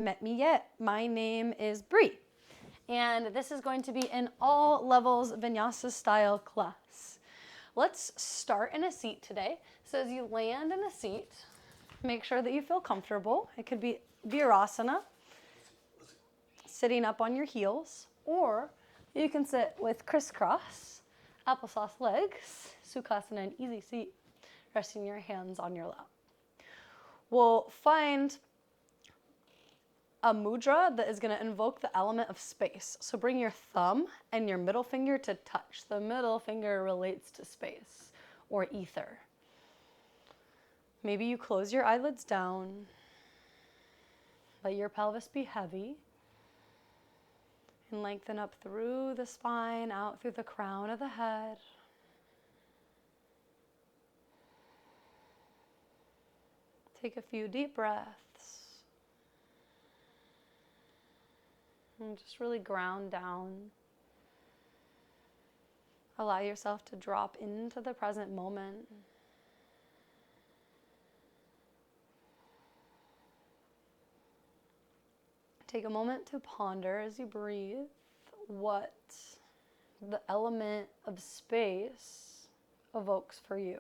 Met me yet. My name is Bree, and this is going to be an all levels vinyasa style class. Let's start in a seat today. So as you land in a seat, make sure that you feel comfortable. It could be virasana, sitting up on your heels, or you can sit with crisscross, applesauce legs, sukhasana, an easy seat, resting your hands on your lap. We'll find a mudra that is going to invoke the element of space. So bring your thumb and your middle finger to touch. The middle finger relates to space or ether. Maybe you close your eyelids down. Let your pelvis be heavy. And lengthen up through the spine, out through the crown of the head. Take a few deep breaths. And just really ground down. Allow yourself to drop into the present moment. Take a moment to ponder as you breathe what the element of space evokes for you.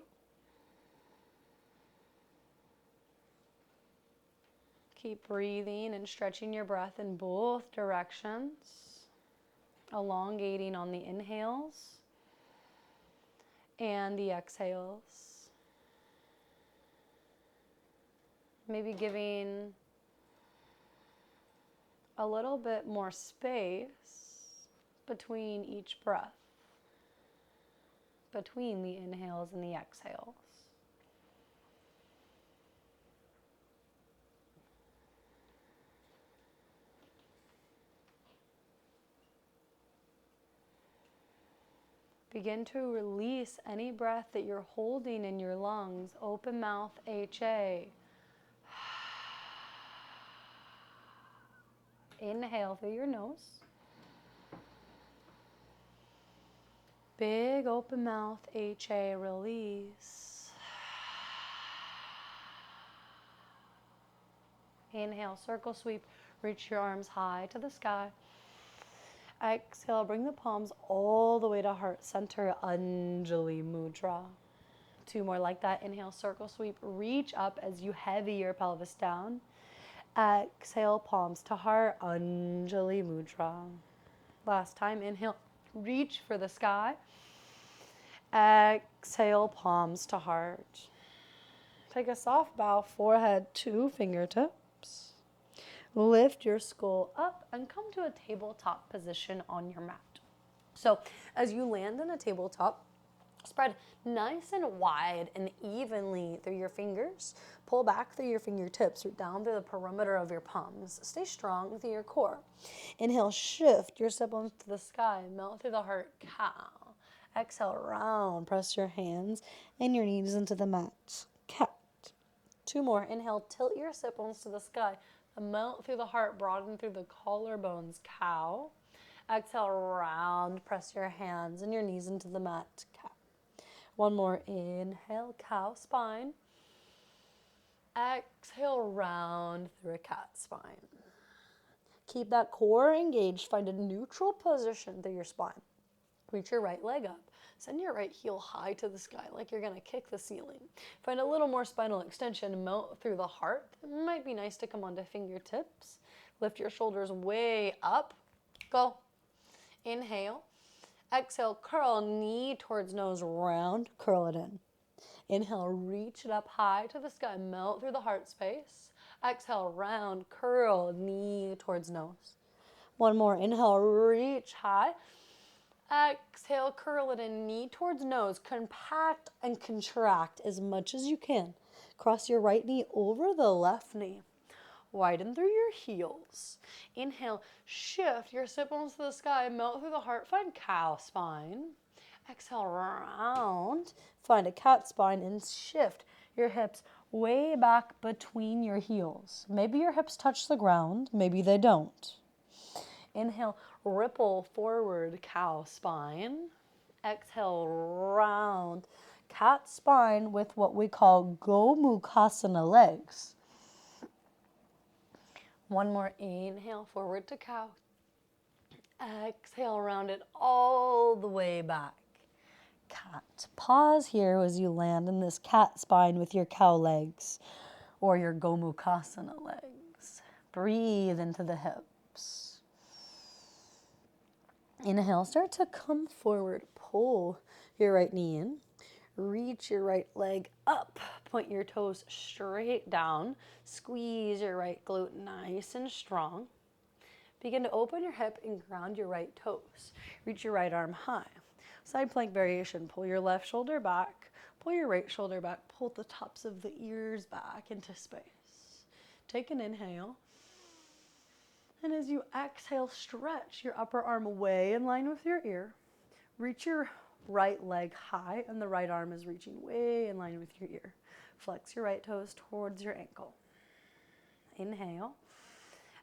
Keep breathing and stretching your breath in both directions, elongating on the inhales and the exhales. Maybe giving a little bit more space between each breath, between the inhales and the exhales. Begin to release any breath that you're holding in your lungs. Open mouth, HA. Inhale through your nose. Big open mouth, HA, release. Inhale, circle sweep. Reach your arms high to the sky. Exhale, bring the palms all the way to heart center, Anjali Mudra. Two more like that. Inhale, circle sweep. Reach up as you heavy your pelvis down. Exhale, palms to heart, Anjali Mudra. Last time, inhale, reach for the sky. Exhale, palms to heart. Take a soft bow, forehead to fingertips. Lift your skull up and come to a tabletop position on your mat. So as you land in a tabletop, spread nice and wide and evenly through your fingers. Pull back through your fingertips or down through the perimeter of your palms. Stay strong through your core. Inhale, shift your sit bones to the sky. Melt through the heart, cow. Exhale, round. Press your hands and your knees into the mat. Cat. Two more. Inhale, tilt your sit bones to the sky. Melt through the heart, broaden through the collarbones, cow. Exhale, round. Press your hands and your knees into the mat, cow. One more. Inhale, cow spine. Exhale, round through a cat spine. Keep that core engaged. Find a neutral position through your spine. Reach your right leg up. Send your right heel high to the sky like you're going to kick the ceiling. Find a little more spinal extension. Melt through the heart. It might be nice to come onto fingertips. Lift your shoulders way up. Go. Inhale. Exhale, curl, knee towards nose, round, curl it in. Inhale, reach it up high to the sky. Melt through the heart space. Exhale, round, curl, knee towards nose. One more. Inhale, reach high. Exhale, curl it in, knee towards nose. Compact and contract as much as you can. Cross your right knee over the left knee. Widen through your heels. Inhale, shift your sit bones to the sky. Melt through the heart. Find cow spine. Exhale, round. Find a cat spine and shift your hips way back between your heels. Maybe your hips touch the ground. Maybe they don't. Inhale, ripple forward, cow spine. Exhale, round, cat spine with what we call Gomuhkasana legs. One more inhale, forward to cow. Exhale, round it all the way back. Cat. Pause here as you land in this cat spine with your cow legs or your Gomuhkasana legs. Breathe into the hips. Inhale, start to come forward. Pull your right knee in. Reach your right leg up. Point your toes straight down. Squeeze your right glute nice and strong. Begin to open your hip and ground your right toes. Reach your right arm high. Side plank variation. Pull your left shoulder back. Pull your right shoulder back. Pull the tops of the ears back into space. Take an inhale. And as you exhale, stretch your upper arm way in line with your ear. Reach your right leg high and the right arm is reaching way in line with your ear. Flex your right toes towards your ankle. Inhale.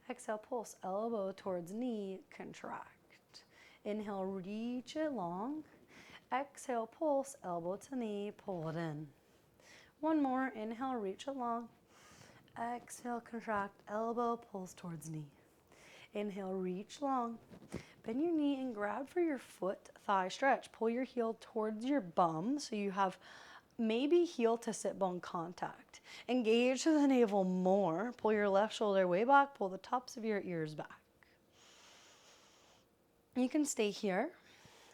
Exhale, pulse elbow towards knee, contract. Inhale, reach it long. Exhale, pulse elbow to knee, pull it in. One more, inhale, reach it long. Exhale, contract, elbow, pulse towards knee. Inhale, reach long. Bend your knee and grab for your foot thigh stretch. Pull your heel towards your bum so you have maybe heel to sit bone contact. Engage to the navel more. Pull your left shoulder way back. Pull the tops of your ears back. You can stay here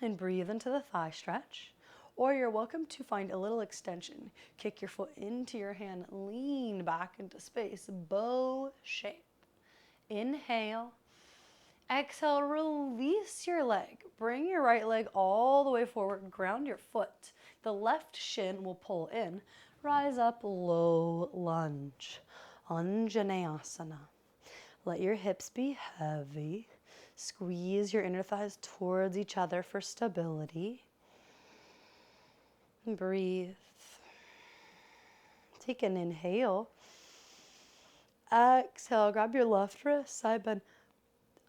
and breathe into the thigh stretch, or you're welcome to find a little extension. Kick your foot into your hand, lean back into space, bow shape. Inhale. Exhale, release your leg. Bring your right leg all the way forward. Ground your foot. The left shin will pull in. Rise up, low lunge. Anjaneyasana. Let your hips be heavy. Squeeze your inner thighs towards each other for stability. Breathe. Take an inhale. Exhale, grab your left wrist, side bend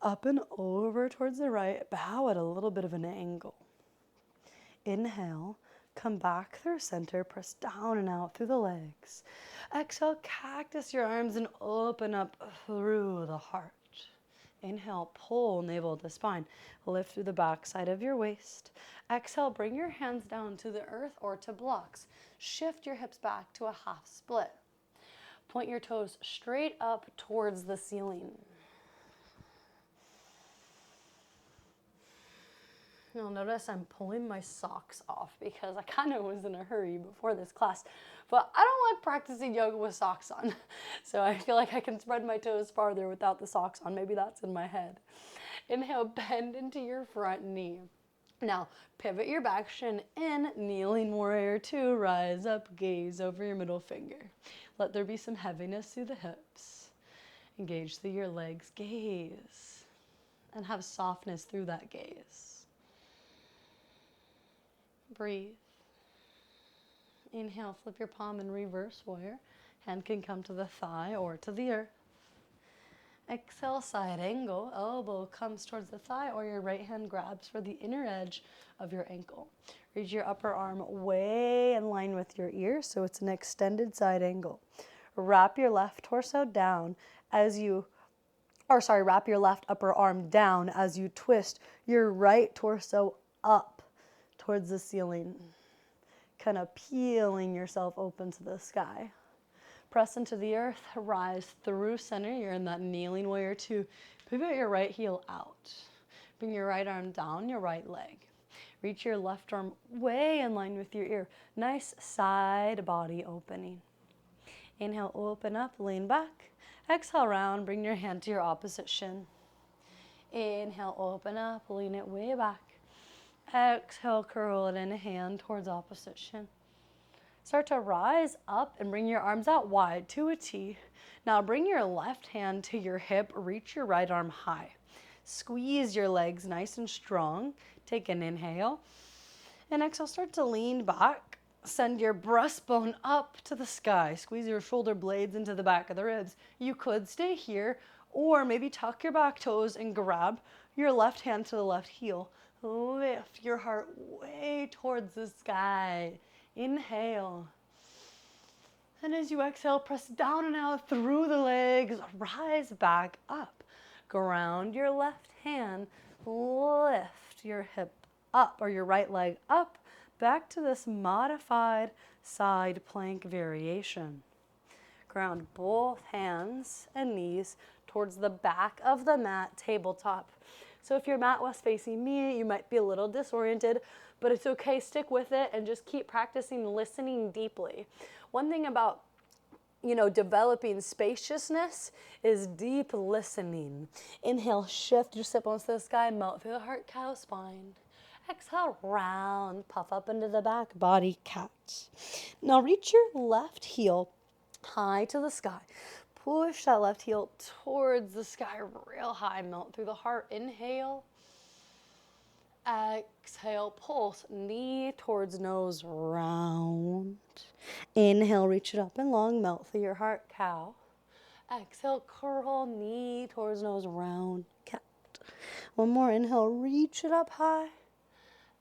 up and over towards the right. Bow at a little bit of an angle. Inhale, come back through center, press down and out through the legs. Exhale, cactus your arms and open up through the heart. Inhale, pull navel to spine. Lift through the back side of your waist. Exhale, bring your hands down to the earth or to blocks. Shift your hips back to a half split. Point your toes straight up towards the ceiling. You'll notice I'm pulling my socks off because I kind of was in a hurry before this class, but I don't like practicing yoga with socks on. So I feel like I can spread my toes farther without the socks on. Maybe that's in my head. Inhale, bend into your front knee. Now, pivot your back shin in, kneeling warrior two, rise up, gaze over your middle finger. Let there be some heaviness through the hips. Engage through your legs, gaze, and have softness through that gaze. Breathe. Inhale, flip your palm in reverse warrior. Hand can come to the thigh or to the earth. Exhale, side angle. Elbow comes towards the thigh or your right hand grabs for the inner edge of your ankle. Reach your upper arm way in line with your ear so it's an extended side angle. Wrap your left torso down wrap your left upper arm down as you twist your right torso up towards the ceiling, kind of peeling yourself open to the sky. Press into the earth, rise through center. You're in that kneeling warrior two. Pivot your right heel out. Bring your right arm down your right leg. Reach your left arm way in line with your ear. Nice side body opening. Inhale, open up, lean back. Exhale, round, bring your hand to your opposite shin. Inhale, open up, lean it way back. Exhale, curl it in, hand towards opposite shin. Start to rise up and bring your arms out wide to a T. Now bring your left hand to your hip, reach your right arm high. Squeeze your legs nice and strong. Take an inhale. And exhale, start to lean back. Send your breastbone up to the sky. Squeeze your shoulder blades into the back of the ribs. You could stay here, or maybe tuck your back toes and grab your left hand to the left heel. Lift your heart way towards the sky. Inhale. And as you exhale, press down and out through the legs, rise back up. Ground your left hand, lift your hip up, or your right leg up, back to this modified side plank variation. Ground both hands and knees towards the back of the mat, tabletop. So if your mat was facing me, you might be a little disoriented, but it's okay, stick with it and just keep practicing listening deeply. One thing about developing spaciousness is deep listening. Inhale, shift your sit bones to the sky, melt through the heart, cow spine. Exhale, round, puff up into the back, body cat. Now reach your left heel high to the sky. Push that left heel towards the sky real high, melt through the heart. Inhale. Exhale, pulse, knee towards nose, round. Inhale, reach it up and long, melt through your heart, cow. Exhale, curl, knee towards nose, round, cat. One more, inhale, reach it up high.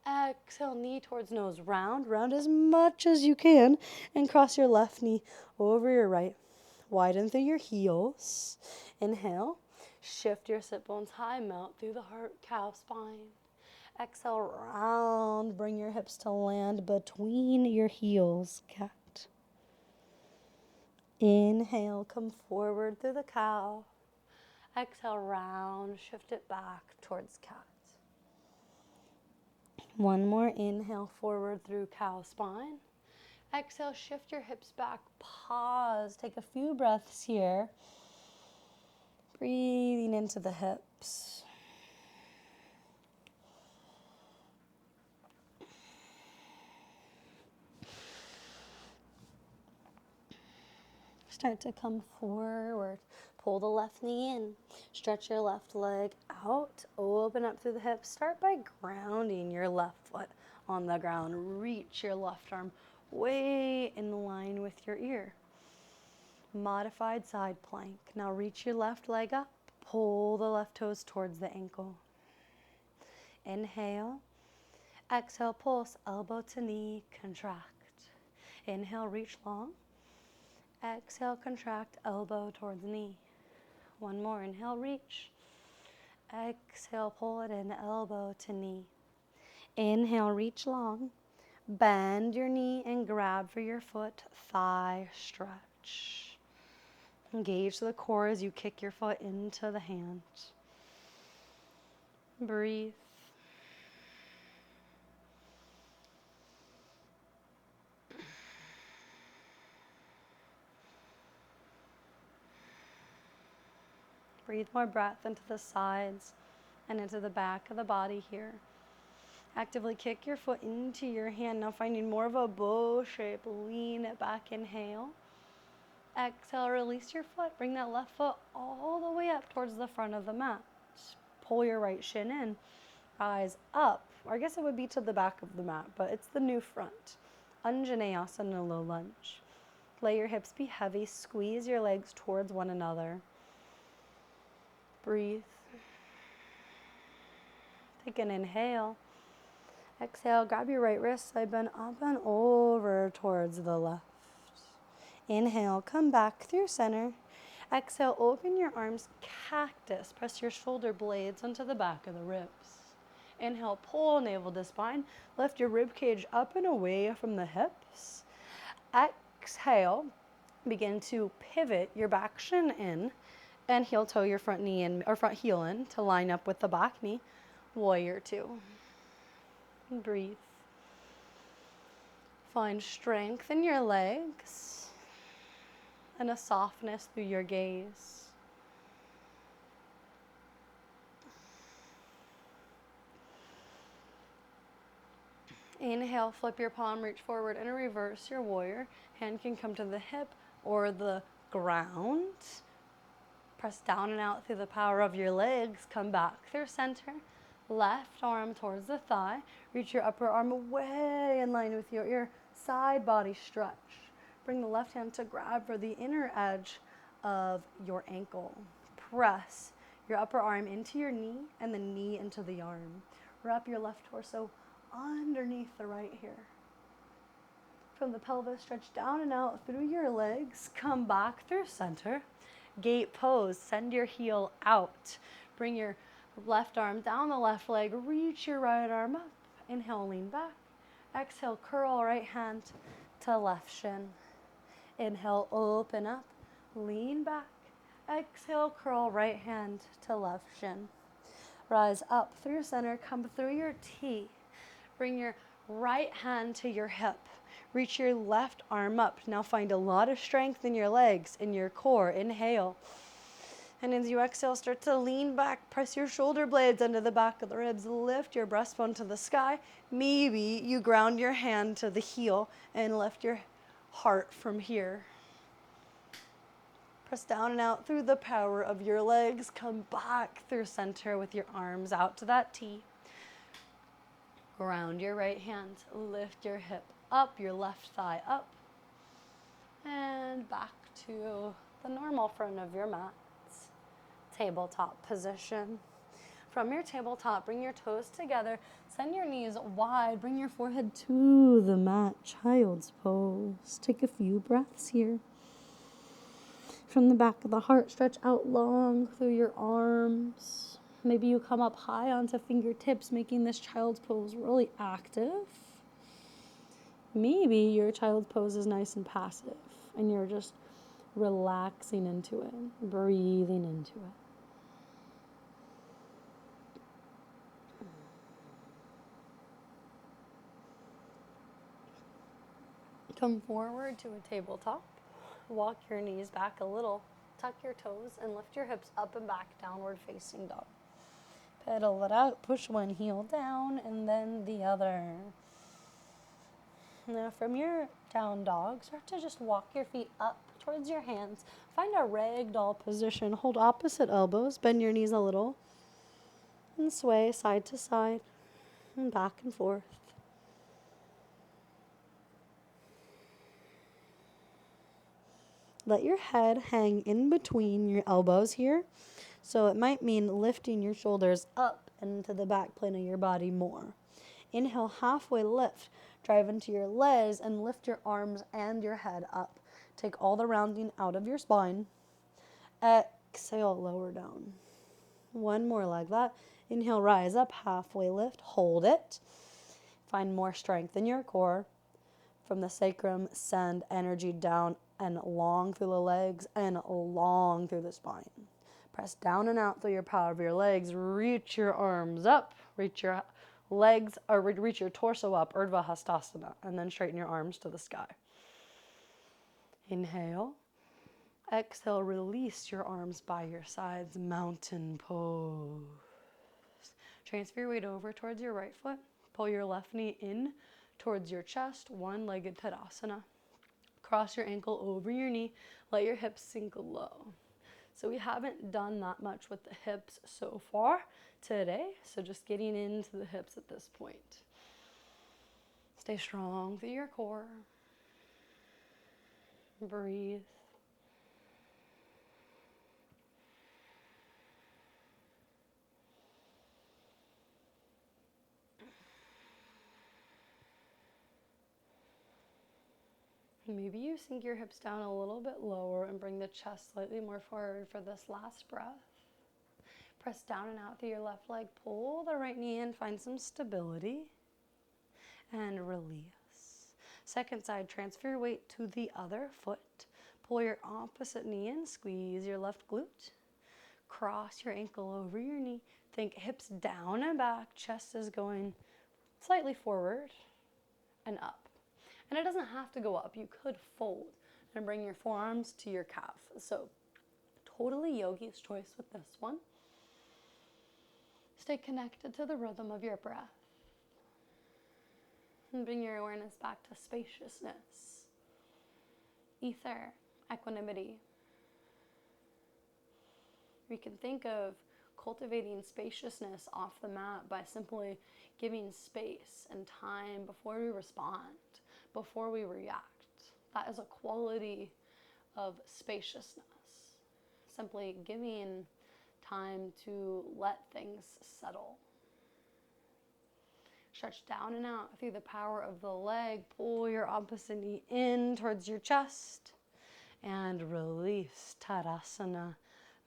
Exhale, knee towards nose, round, round as much as you can, and cross your left knee over your right. Widen through your heels. Inhale, shift your sit bones high, melt through the heart, cow spine. Exhale, round, bring your hips to land between your heels, cat. Inhale, come forward through the cow. Exhale, round, shift it back towards cat. One more, inhale, forward through cow spine. Exhale, shift your hips back, pause, take a few breaths here. Breathing into the hips. Start to come forward. Pull the left knee in. Stretch your left leg out. Open up through the hips. Start by grounding your left foot on the ground. Reach your left arm way in line with your ear. Modified side plank. Now reach your left leg up. Pull the left toes towards the ankle. Inhale. Exhale, pulse, elbow to knee, contract. Inhale, reach long. Exhale, contract, elbow towards knee. One more, inhale, reach. Exhale, pull it in, elbow to knee. Inhale, reach long. Bend your knee and grab for your foot, thigh stretch. Engage the core as you kick your foot into the hand. Breathe. Breathe more breath into the sides and into the back of the body here. Actively kick your foot into your hand. Now finding more of a bow shape. Lean it back. Inhale. Exhale, release your foot. Bring that left foot all the way up towards the front of the mat. Pull your right shin in. Rise up. Or I guess it would be to the back of the mat, but it's the new front. Anjaneyasana, low lunge. Let your hips be heavy. Squeeze your legs towards one another. Breathe. Take an inhale. Exhale, grab your right wrist, side bend up and over towards the left. Inhale, come back through center. Exhale, open your arms, cactus. Press your shoulder blades onto the back of the ribs. Inhale, pull navel to spine. Lift your rib cage up and away from the hips. Exhale, begin to pivot your back shin in and heel toe your front knee in, or front heel in to line up with the back knee. Warrior two. Breathe. Find strength in your legs and a softness through your gaze. Inhale, flip your palm, reach forward and reverse your warrior. Hand can come to the hip or the ground. Press down and out through the power of your legs. Come back through center. Left arm towards the thigh. Reach your upper arm way in line with your ear. Side body stretch. Bring the left hand to grab for the inner edge of your ankle. Press your upper arm into your knee and the knee into the arm. Wrap your left torso underneath the right here. from the pelvis, stretch down and out through your legs, come back through center. Gate pose, send your heel out. Bring your left arm down the left leg, reach your right arm up. Inhale, lean back. Exhale, curl right hand to left shin. Inhale, open up, lean back. Exhale, curl right hand to left shin. Rise up through center, come through your T. Bring your right hand to your hip. Reach your left arm up. Now find a lot of strength in your legs, in your core. Inhale. And as you exhale, start to lean back. Press your shoulder blades under the back of the ribs. Lift your breastbone to the sky. Maybe you ground your hand to the heel and lift your heart from here. Press down and out through the power of your legs. Come back through center with your arms out to that T. Ground your right hand. Lift your hip up, your left thigh up. And back to the normal front of your mat. Tabletop position. From your tabletop, bring your toes together. Send your knees wide. Bring your forehead to the mat. Child's pose. Take a few breaths here. From the back of the heart, stretch out long through your arms. Maybe you come up high onto fingertips, making this child's pose really active. Maybe your child's pose is nice and passive, and you're just relaxing into it, breathing into it. Come forward to a tabletop. Walk your knees back a little. Tuck your toes and lift your hips up and back, downward facing dog. Pedal it out. Push one heel down and then the other. Now from your down dog, start to just walk your feet up towards your hands. Find a ragdoll position. Hold opposite elbows. Bend your knees a little. And sway side to side and back and forth. Let your head hang in between your elbows here. So it might mean lifting your shoulders up into the back plane of your body more. Inhale, halfway lift. Drive into your legs and lift your arms and your head up. Take all the rounding out of your spine. Exhale, lower down. One more like that. Inhale, rise up, halfway lift. Hold it. Find more strength in your core. From the sacrum, send energy down and long through the legs and long through the spine. Press down and out through your power of your legs. Reach your arms up. Reach your legs, or reach your torso up, Urdhva Hastasana, and then straighten your arms to the sky. Inhale. Exhale, release your arms by your sides, mountain pose. Transfer your weight over towards your right foot. Pull your left knee in towards your chest, one-legged Tadasana. Cross your ankle over your knee. Let your hips sink low. So we haven't done that much with the hips so far today, so just getting into the hips at this point. Stay strong through your core. Breathe. Maybe you sink your hips down a little bit lower and bring the chest slightly more forward for this last breath. Press down and out through your left leg. Pull the right knee in, find some stability, and release. Second side, transfer your weight to the other foot. Pull your opposite knee in, squeeze your left glute. Cross your ankle over your knee. Think hips down and back, chest is going slightly forward and up. And it doesn't have to go up. You could fold and bring your forearms to your calf. So totally yogi's choice with this one. Stay connected to the rhythm of your breath. And bring your awareness back to spaciousness, ether, equanimity. We can think of cultivating spaciousness off the mat by simply giving space and time before we respond, before we react. That is a quality of spaciousness. Simply giving time to let things settle. Stretch down and out through the power of the leg. Pull your opposite knee in towards your chest. And release, Tadasana,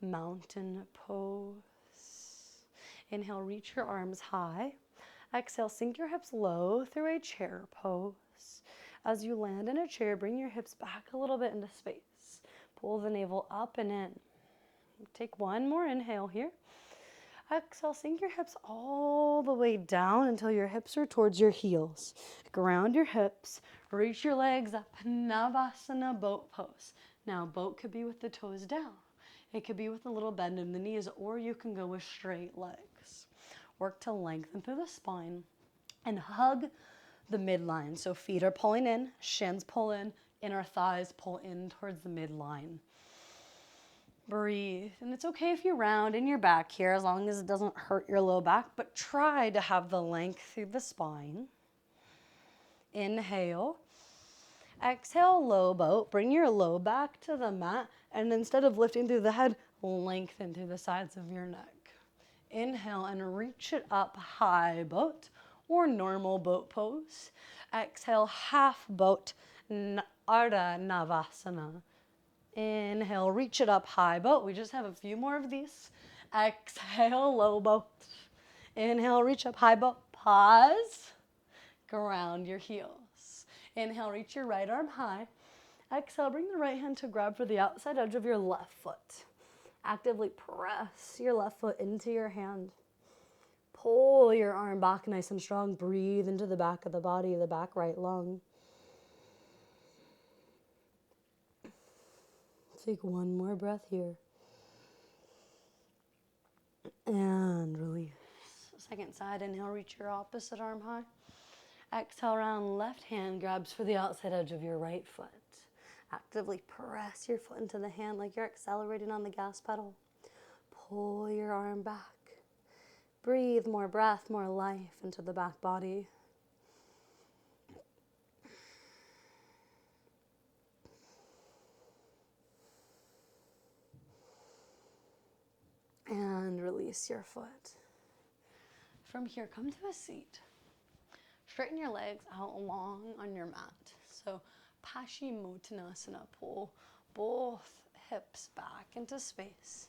mountain pose. Inhale, reach your arms high. Exhale, sink your hips low through a chair pose. As you land in a chair, bring your hips back a little bit into space. Pull the navel up and in. Take one more inhale here. Exhale, sink your hips all the way down until your hips are towards your heels. Ground your hips, reach your legs up, Navasana, boat pose. Now, boat could be with the toes down. It could be with a little bend in the knees, or you can go with straight legs. Work to lengthen through the spine and hug the midline. So feet are pulling in, shins pull in, inner thighs pull in towards the midline. Breathe. And it's okay if you round in your back here as long as it doesn't hurt your low back, but try to have the length through the spine. Inhale. Exhale, low boat. Bring your low back to the mat, and instead of lifting through the head, lengthen through the sides of your neck. Inhale and reach it up, high boat or normal boat pose. Exhale, half boat, Ardha Navasana. Inhale, reach it up, high boat. We just have a few more of these. Exhale, low boat. Inhale, reach up, high boat. Pause. Ground your heels. Inhale, reach your right arm high. Exhale, bring the right hand to grab for the outside edge of your left foot. Actively press your left foot into your hand. Pull your arm back nice and strong. Breathe into the back of the body, the back right lung. Take one more breath here. And release. Second side, inhale, reach your opposite arm high. Exhale, round left hand grabs for the outside edge of your right foot. Actively press your foot into the hand like you're accelerating on the gas pedal. Pull your arm back. Breathe more breath, more life into the back body. And release your foot. From here, come to a seat. Straighten your legs out long on your mat. So Paschimottanasana, pull both hips back into space.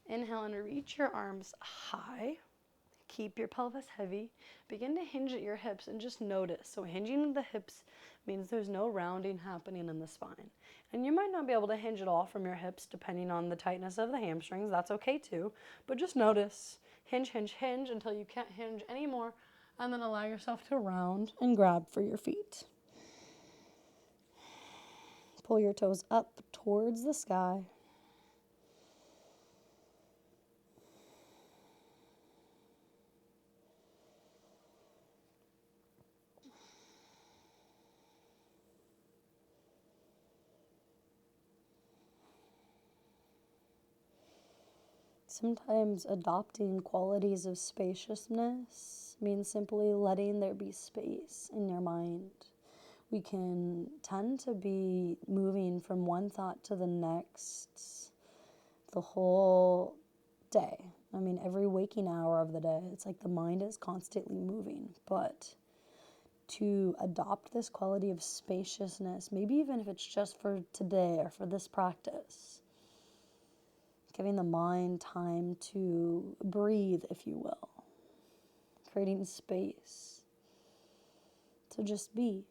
Inhale and reach your arms high. Keep your pelvis heavy. Begin to hinge at your hips and just notice. So hinging at the hips means there's no rounding happening in the spine. And you might not be able to hinge at all from your hips depending on the tightness of the hamstrings. That's okay too. But just notice. Hinge, hinge, hinge until you can't hinge anymore. And then allow yourself to round and grab for your feet. Pull your toes up towards the sky. Sometimes adopting qualities of spaciousness means simply letting there be space in your mind. We can tend to be moving from one thought to the next the whole day. I mean, every waking hour of the day, it's like the mind is constantly moving. But to adopt this quality of spaciousness, maybe even if it's just for today or for this practice, giving the mind time to breathe, if you will. Creating space to just be.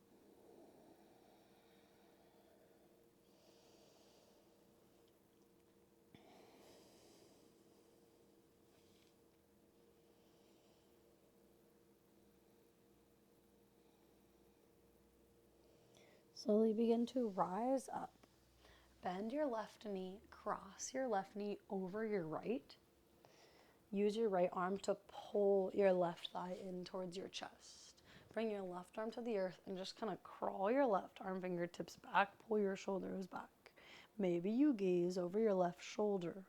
Slowly begin to rise up. Bend your left knee, cross your left knee over your right. Use your right arm to pull your left thigh in towards your chest. Bring your left arm to the earth and just kind of crawl your left arm fingertips back, pull your shoulders back. Maybe you gaze over your left shoulder.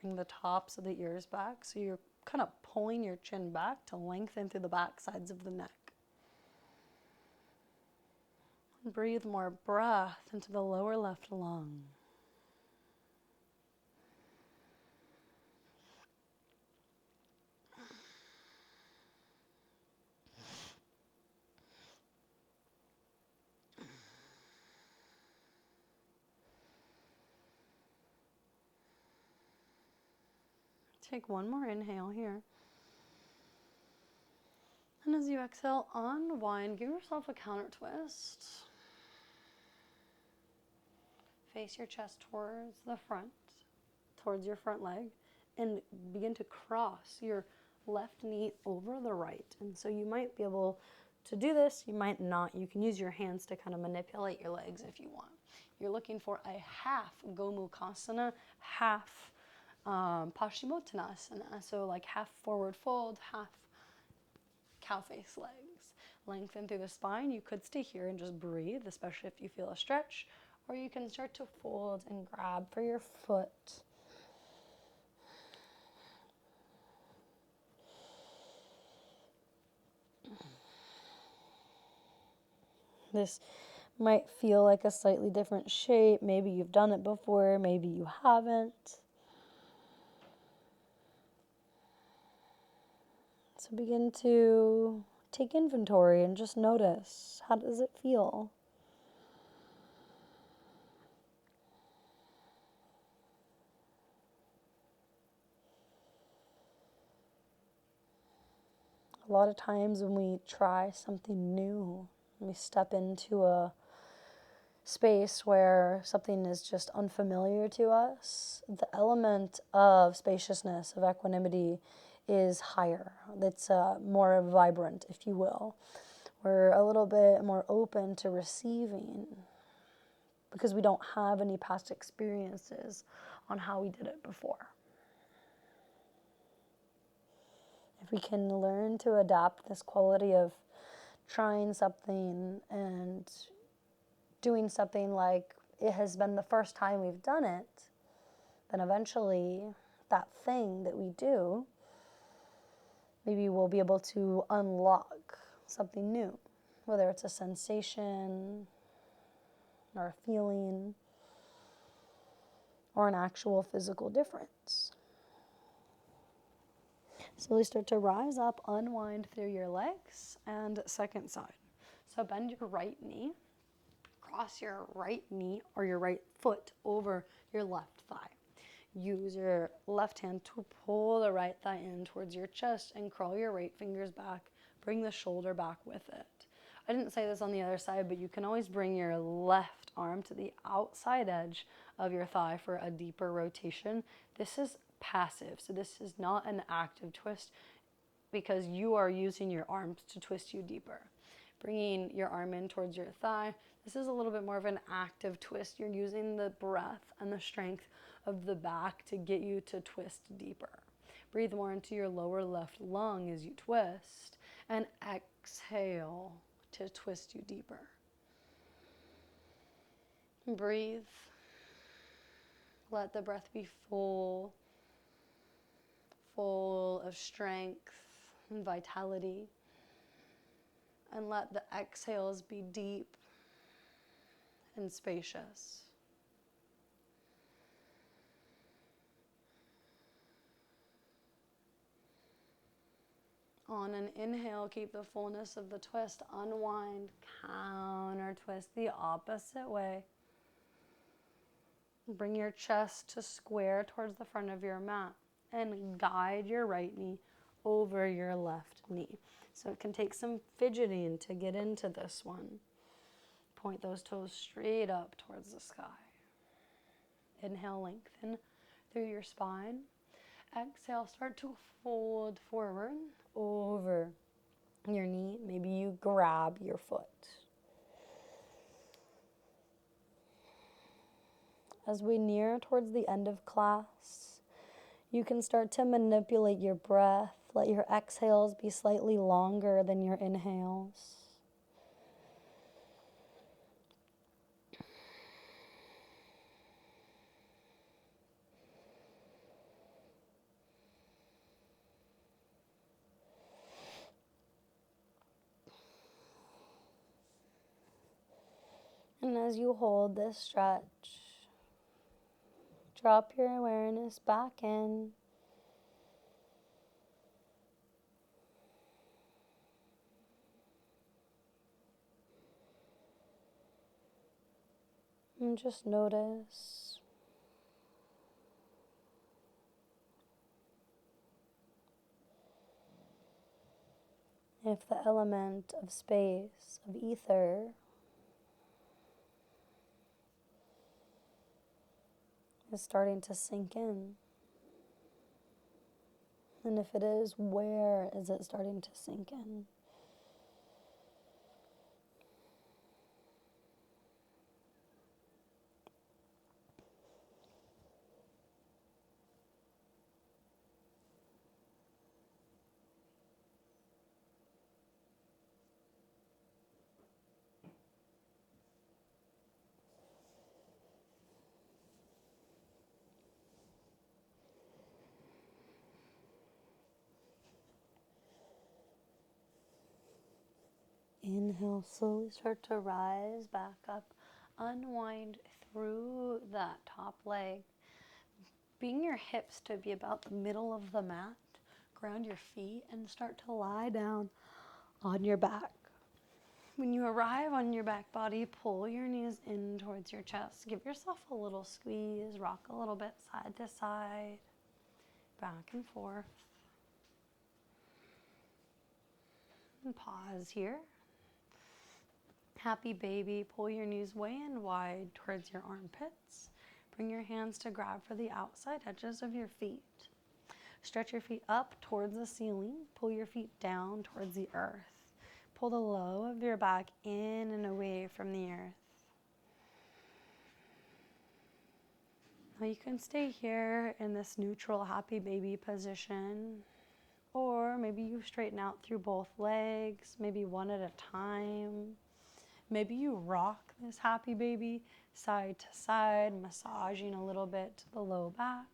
Bring the tops of the ears back so you're kind of pulling your chin back to lengthen through the back sides of the neck. Breathe more breath into the lower left lung. Take one more inhale here. And as you exhale, unwind. Give yourself a counter twist. Face your chest towards the front, towards your front leg, and begin to cross your left knee over the right. And so you might be able to do this, you might not. You can use your hands to kind of manipulate your legs if you want. You're looking for a half Gomuhkasana, half Paschimottanasana. So like half forward fold, half cow face legs. Lengthen through the spine. You could stay here and just breathe, especially if you feel a stretch, or you can start to fold and grab for your foot. This might feel like a slightly different shape. Maybe you've done it before, maybe you haven't. So begin to take inventory and just notice, how does it feel? A lot of times when we try something new, we step into a space where something is just unfamiliar to us, the element of spaciousness, of equanimity, is higher. It's more vibrant, if you will. We're a little bit more open to receiving because we don't have any past experiences on how we did it before. If we can learn to adapt this quality of trying something and doing something like it has been the first time we've done it, then eventually that thing that we do, maybe we'll be able to unlock something new, whether it's a sensation or a feeling or an actual physical difference. Slowly start to rise up, unwind through your legs, and second side. So bend your right knee, cross your right knee or your right foot over your left thigh. Use your left hand to pull the right thigh in towards your chest and crawl your right fingers back. Bring the shoulder back with it. I didn't say this on the other side, but you can always bring your left arm to the outside edge of your thigh for a deeper rotation. This is passive, so this is not an active twist because you are using your arms to twist you deeper. Bringing your arm in towards your thigh, this is a little bit more of an active twist. You're using the breath and the strength of the back to get you to twist deeper. Breathe more into your lower left lung as you twist, and exhale to twist you deeper. Breathe. Let the breath be full of strength and vitality. And let the exhales be deep and spacious. On an inhale, keep the fullness of the twist. Unwind, counter twist the opposite way. Bring your chest to square towards the front of your mat and guide your right knee over your left knee. So it can take some fidgeting to get into this one. Point those toes straight up towards the sky. Inhale, lengthen through your spine. Exhale, start to fold forward over your knee. Maybe you grab your foot. As we near towards the end of class, you can start to manipulate your breath. Let your exhales be slightly longer than your inhales. And as you hold this stretch, drop your awareness back in. And just notice If the element of space, of ether, is starting to sink in, and if it is, where is it starting to sink in? Inhale, slowly start to rise back up. Unwind through that top leg. Bring your hips to be about the middle of the mat. Ground your feet and start to lie down on your back. When you arrive on your back body, pull your knees in towards your chest. Give yourself a little squeeze. Rock a little bit side to side, back and forth. And pause here. Happy baby, pull your knees way and wide towards your armpits. Bring your hands to grab for the outside edges of your feet. Stretch your feet up towards the ceiling. Pull your feet down towards the earth. Pull the low of your back in and away from the earth. Now you can stay here in this neutral happy baby position, or maybe you straighten out through both legs, maybe one at a time. Maybe you rock this happy baby side to side, massaging a little bit to the low back.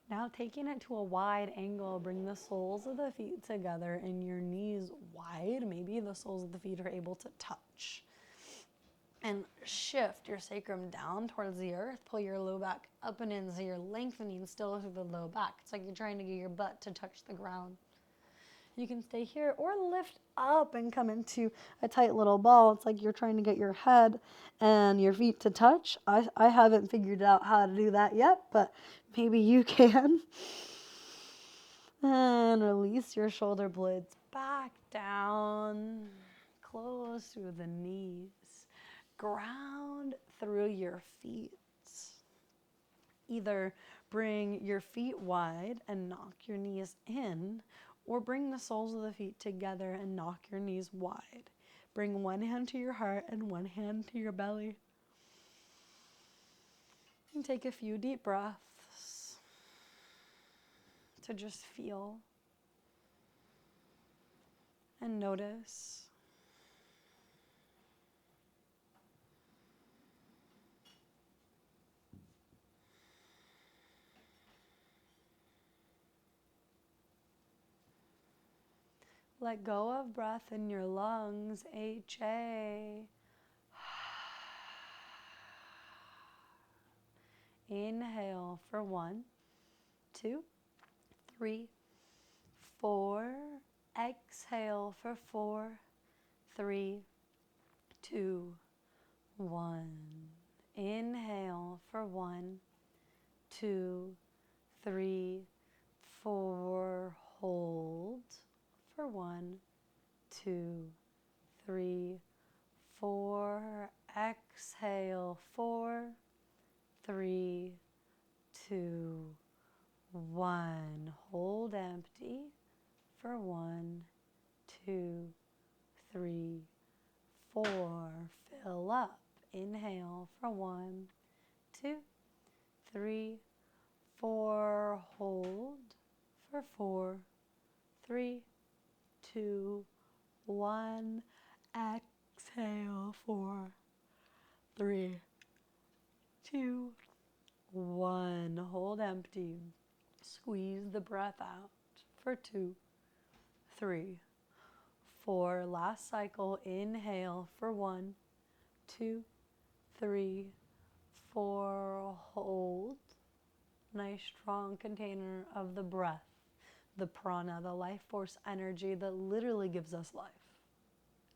Now taking it to a wide angle, bring the soles of the feet together and your knees wide. Maybe the soles of the feet are able to touch. And shift your sacrum down towards the earth. Pull your low back up and in so you're lengthening still through the low back. It's like you're trying to get your butt to touch the ground. You can stay here or lift up and come into a tight little ball. It's like you're trying to get your head and your feet to touch. I haven't figured out how to do that yet, but maybe you can. And release your shoulder blades back down. Close through the knees. Ground through your feet. Either bring your feet wide and knock your knees in, or bring the soles of the feet together and knock your knees wide. Bring one hand to your heart and one hand to your belly. And take a few deep breaths to just feel and notice. Let go of breath in your lungs, HA. Inhale for 1, 2, 3, 4. Exhale for 4, 3, 2, 1. Inhale for 1, 2, 3, 4. Hold for 1, 2, 3, 4. Exhale 4, 3, 2, 1. Hold empty for 1, 2, 3, 4. Fill up. Inhale for 1, 2, 3, 4. Hold for 4, 3, 2, 1. Exhale 4, 3, 2, 1. Hold empty. Squeeze the breath out for 2, 3, 4. Last cycle. Inhale for 1, 2, 3, 4. Hold. Nice strong container of the breath, the prana, the life force energy that literally gives us life.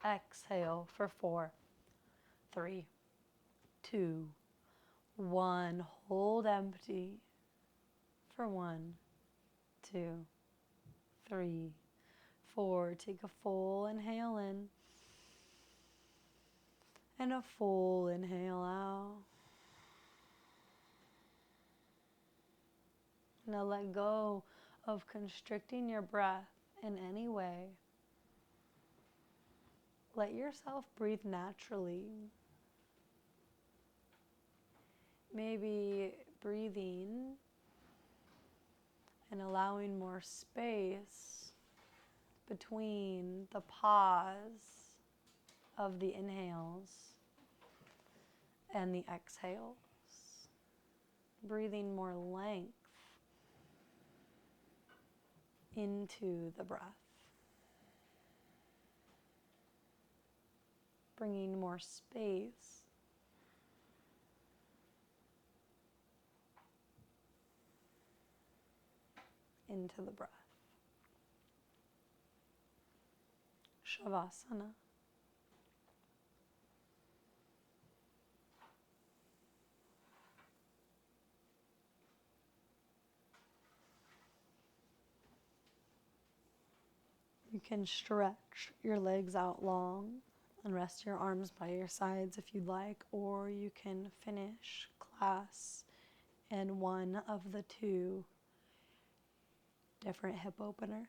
Exhale for 4, 3, 2, 1. Hold empty for 1, 2, 3, 4. Take a full inhale in and a full inhale out. Now let go of constricting your breath in any way. Let yourself breathe naturally. Maybe breathing and allowing more space between the pause of the inhales and the exhales. Breathing more length into the breath. Bringing more space into the breath. Shavasana. You can stretch your legs out long and rest your arms by your sides if you'd like, or you can finish class in one of the 2 different hip openers.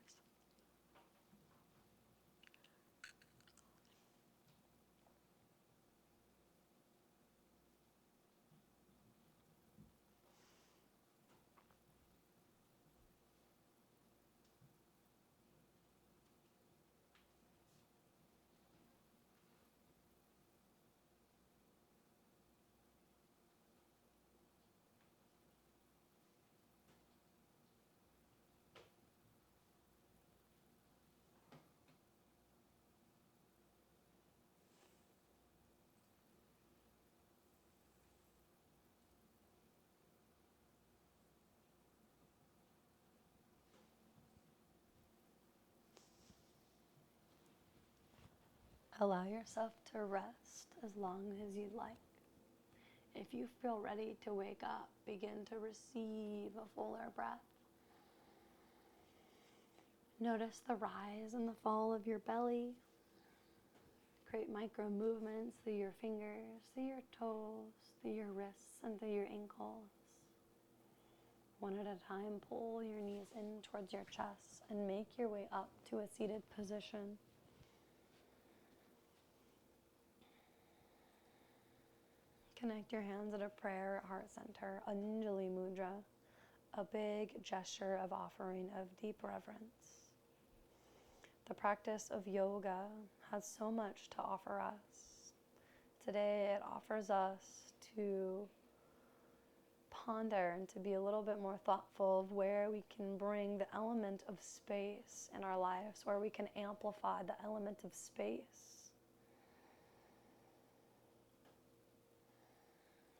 Allow yourself to rest as long as you'd like. If you feel ready to wake up, begin to receive a fuller breath. Notice the rise and the fall of your belly. Create micro movements through your fingers, through your toes, through your wrists, and through your ankles. One at a time, pull your knees in towards your chest and make your way up to a seated position. Connect your hands at a prayer at heart center, Anjali Mudra, a big gesture of offering of deep reverence. The practice of yoga has so much to offer us. Today it offers us to ponder and to be a little bit more thoughtful of where we can bring the element of space in our lives, where we can amplify the element of space.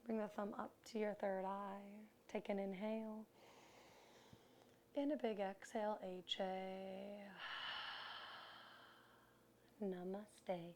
Bring the thumb up to your third eye. Take an inhale. And a big exhale, HA. Namaste.